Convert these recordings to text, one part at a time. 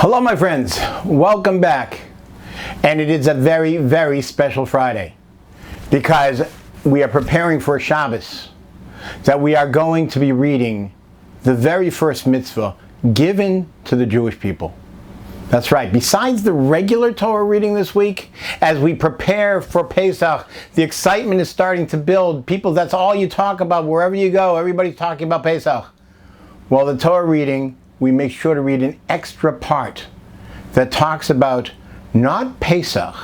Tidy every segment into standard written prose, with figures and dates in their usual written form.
Hello my friends, welcome back. And it is a very, very special Friday because we are preparing for Shabbos, that we are going to be reading the very first mitzvah given to the Jewish people. That's right, besides the regular Torah reading this week, as we prepare for Pesach, the excitement is starting to build. People, that's all you talk about wherever you go, everybody's talking about Pesach. Well, the Torah reading, we make sure to read an extra part that talks about not Pesach,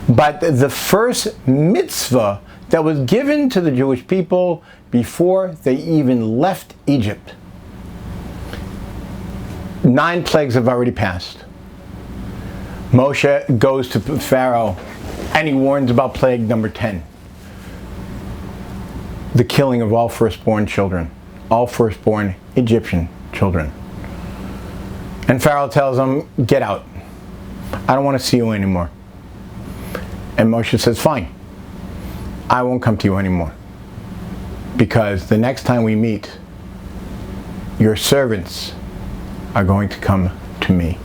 but the first mitzvah that was given to the Jewish people before they even left Egypt. 9 plagues have already passed. Moshe goes to Pharaoh and he warns about plague number 10. The killing of all firstborn children, all firstborn Egyptian children. And Pharaoh tells him, get out. I don't want to see you anymore. And Moshe says, fine. I won't come to you anymore. Because the next time we meet, your servants are going to come to me.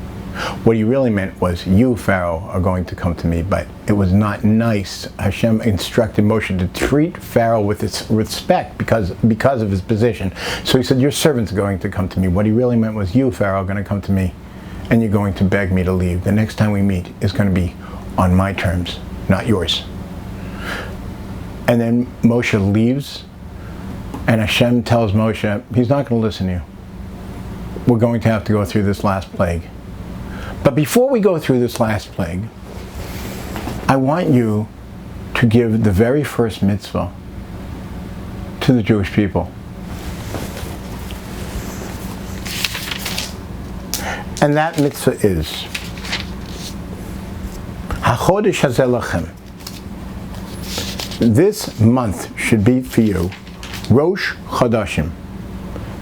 What he really meant was, you, Pharaoh, are going to come to me, but it was not nice. Hashem instructed Moshe to treat Pharaoh with respect because of his position. So he said, your servants are going to come to me. What he really meant was, you, Pharaoh, are going to come to me, and you're going to beg me to leave. The next time we meet is going to be on my terms, not yours. And then Moshe leaves, and Hashem tells Moshe, he's not going to listen to you. We're going to have to go through this last plague. But before we go through this last plague, I want you to give the very first mitzvah to the Jewish people. And that mitzvah is Hachodesh hazeh lachem. This month should be for you Rosh Chodashim,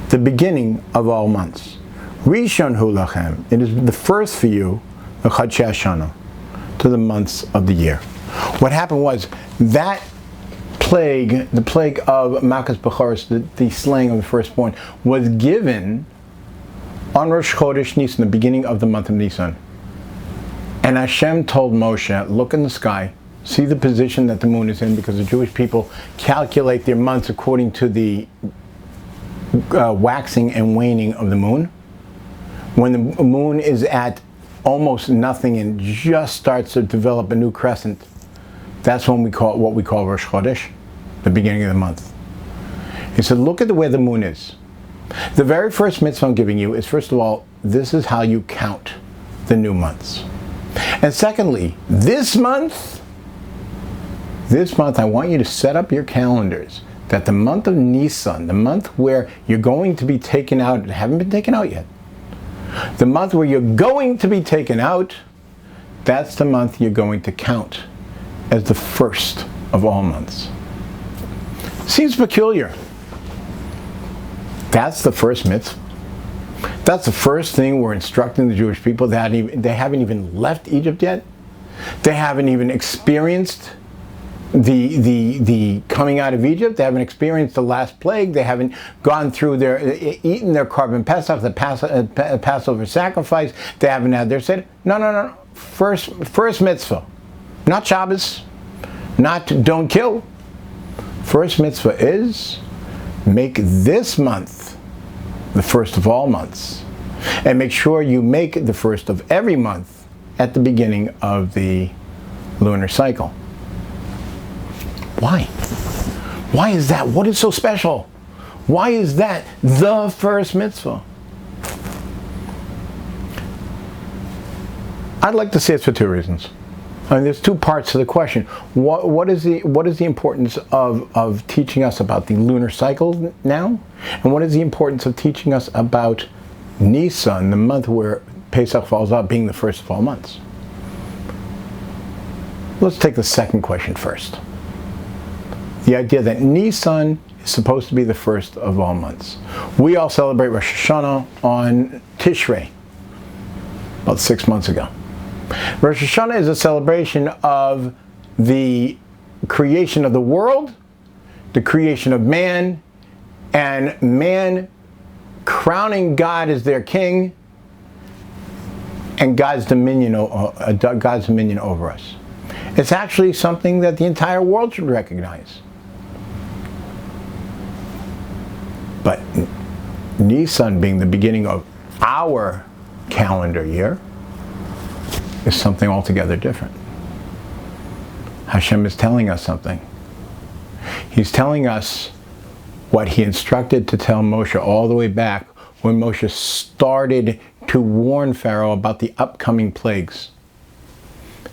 the beginning of all months. Rishon hu lachem, it is the first for you, the Chodshei Hashanah, to the months of the year. What happened was that plague, the plague of Makas Bechoros, the slaying of the firstborn, was given on Rosh Chodesh Nisan, the beginning of the month of Nisan. And Hashem told Moshe, look in the sky, see the position that the moon is in, because the Jewish people calculate their months according to the waxing and waning of the moon. When the moon is at almost nothing and just starts to develop a new crescent, that's when we call what we call Rosh Chodesh, the beginning of the month. He said, look at the way the moon is. The very first mitzvah I'm giving you is, first of all, this is how you count the new months. And secondly, this month I want you to set up your calendars that the month of Nisan, the month where you're going to be taken out, haven't been taken out yet, the month where you're going to be taken out, that's the month you're going to count as the first of all months. Seems peculiar. That's the first mitzvah. That's the first thing we're instructing the Jewish people. They haven't even left Egypt yet. They haven't even experienced the coming out of Egypt. They haven't experienced the last plague. They haven't gone through eaten their Korban Pesach, the Passover sacrifice. They haven't had their Seder. No. First mitzvah. Not Shabbos. Not don't kill. First mitzvah is make this month the first of all months. And make sure you make the first of every month at the beginning of the lunar cycle. Why? Why is that? What is so special? Why is that the first mitzvah? I'd like to say it's for 2 reasons. I mean, there's 2 parts to the question. What is the importance of teaching us about the lunar cycle now? And what is the importance of teaching us about Nisan, the month where Pesach falls out, being the first of all months? Let's take the second question first. The idea that Nisan is supposed to be the first of all months. We all celebrate Rosh Hashanah on Tishrei, about 6 months ago. Rosh Hashanah is a celebration of the creation of the world, the creation of man, and man crowning God as their king, and God's dominion over us. It's actually something that the entire world should recognize. But Nisan being the beginning of our calendar year is something altogether different. Hashem is telling us something. He's telling us what he instructed to tell Moshe all the way back when Moshe started to warn Pharaoh about the upcoming plagues.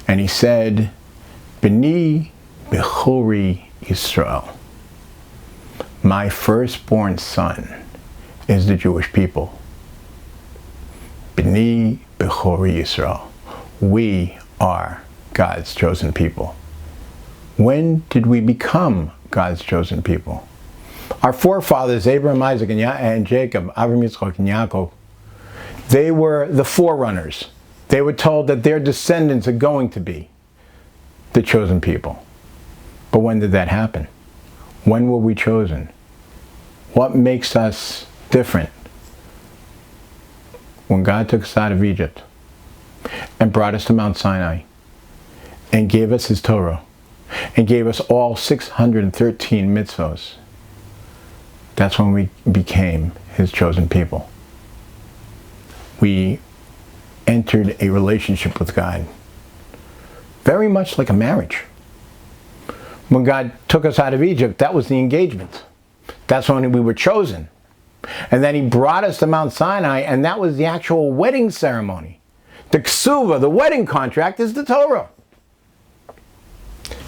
And he said, B'ni bechori Yisroel. My firstborn son is the Jewish people. B'ni bechori Yisroel. We are God's chosen people. When did we become God's chosen people? Our forefathers, Abraham, Isaac, and Jacob, Avraham, Yitzchak, and Yaakov, they were the forerunners. They were told that their descendants are going to be the chosen people. But when did that happen? When were we chosen? What makes us different? When God took us out of Egypt and brought us to Mount Sinai and gave us his Torah and gave us all 613 mitzvos, that's when we became his chosen people. We entered a relationship with God, very much like a marriage. When God took us out of Egypt, that was the engagement. That's when we were chosen. And then he brought us to Mount Sinai, and that was the actual wedding ceremony. The ksuva, the wedding contract, is the Torah.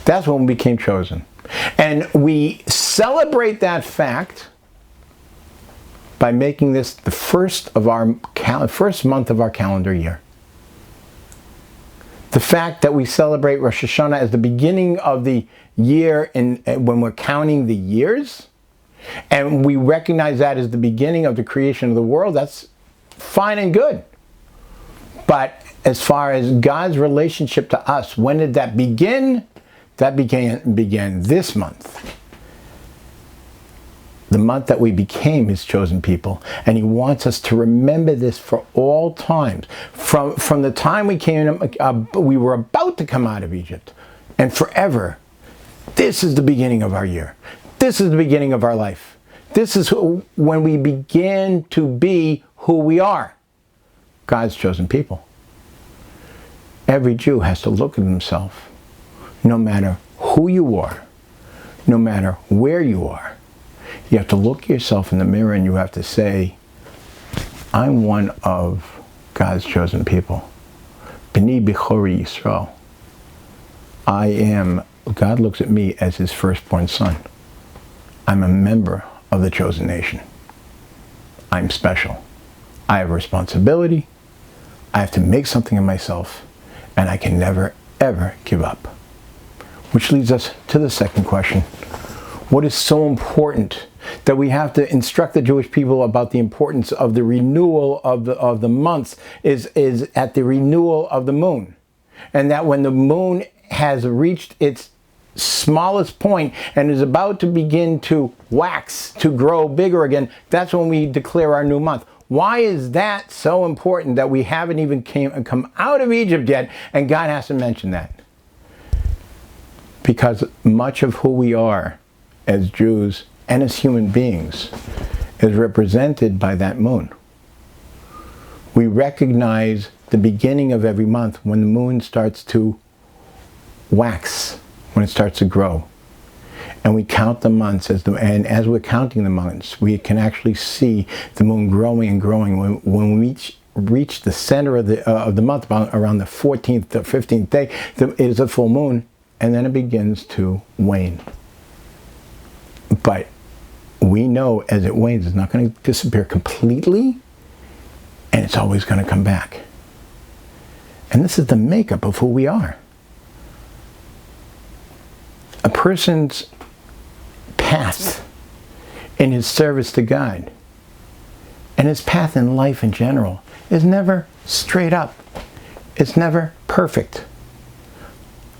That's when we became chosen. And we celebrate that fact by making this the first month of our calendar year. The fact that we celebrate Rosh Hashanah as the beginning of the year when we're counting the years, and we recognize that as the beginning of the creation of the world, that's fine and good. But as far as God's relationship to us, when did that begin? That began this month. The month that we became his chosen people. And he wants us to remember this for all times. From the time we were about to come out of Egypt and forever. This is the beginning of our year. This is the beginning of our life. This is when we begin to be who we are. God's chosen people. Every Jew has to look at himself, no matter who you are, no matter where you are. You have to look at yourself in the mirror and you have to say, I'm one of God's chosen people. B'ni bechori Yisroel. God looks at me as his firstborn son. I'm a member of the chosen nation. I'm special. I have a responsibility. I have to make something of myself, and I can never, ever give up. Which leads us to the second question. What is so important that we have to instruct the Jewish people about the importance of the renewal of the months is at the renewal of the moon. And that when the moon has reached its smallest point and is about to begin to wax, to grow bigger again, that's when we declare our new month. Why is that so important that we haven't even come out of Egypt yet and God has to mention that? Because much of who we are as Jews and as human beings is represented by that moon. We recognize the beginning of every month when the moon starts to wax, when it starts to grow. And we count the months, and as we're counting the months, we can actually see the moon growing and growing. When we reach the center of the month, around the 14th or 15th day, it is a full moon, and then it begins to wane. But we know as it wanes, it's not going to disappear completely, and it's always going to come back. And this is the makeup of who we are. A person's path in his service to God and his path in life in general is never straight up. It's never perfect.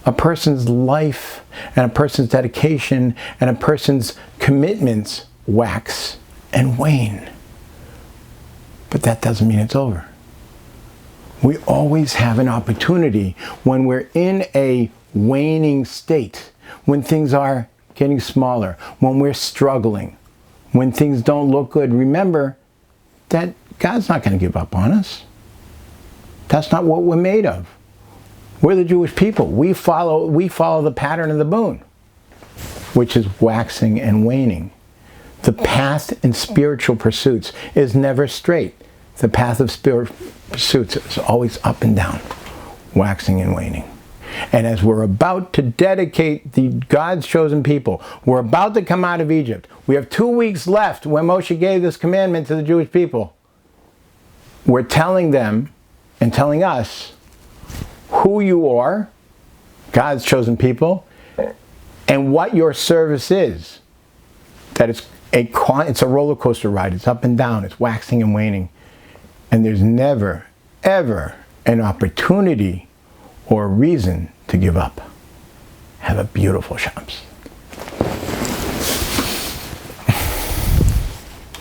A person's life and a person's dedication and a person's commitments wax and wane. But that doesn't mean it's over. We always have an opportunity when we're in a waning state, when things are getting smaller, when we're struggling, when things don't look good. Remember that God's not going to give up on us. That's not what we're made of. We're the Jewish people. We follow the pattern of the moon, which is waxing and waning. The path in spiritual pursuits is never straight. The path of spiritual pursuits is always up and down, waxing and waning. And as we're about to dedicate God's chosen people, we're about to come out of Egypt. We have 2 weeks left when Moshe gave this commandment to the Jewish people. We're telling them and telling us who you are, God's chosen people, and what your service is. That it's a roller coaster ride. It's up and down. It's waxing and waning. And there's never, ever an opportunity or a reason to give up. Have a beautiful Shabbos.